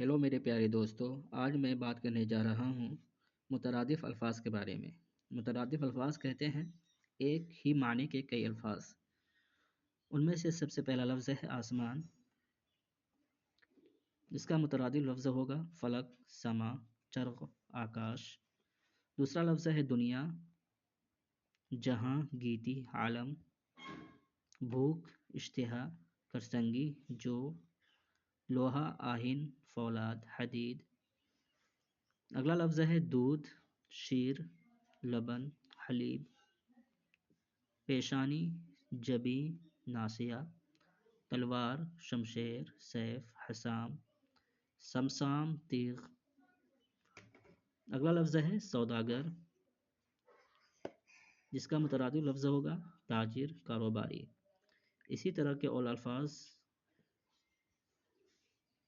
Hello میرے پیارے دوستو، آج میں بات کرنے جا رہا ہوں مترادف الفاظ کے بارے میں۔ مترادف الفاظ کہتے ہیں ایک ہی معنی کے کئی الفاظ۔ ان میں سے سب سے پہلا لفظ ہے آسمان، جس کا مترادف لفظ ہوگا فلک، سما، چرخ، آکاش۔ دوسرا لفظ ہے دنیا، جہاں، گیتی، عالم، بھوک، اشتہا، کرسنگی، جو، لوہا، آہن، فولاد، حدید۔ اگلا لفظ ہے دودھ، شیر، لبن، حلیب، پیشانی، جبین، ناصیہ، تلوار، شمشیر، سیف، حسام، سمسام، تیغ۔ اگلا لفظ ہے سوداگر، جس کا مترادف لفظ ہوگا تاجر، کاروباری۔ اسی طرح کے اور الفاظ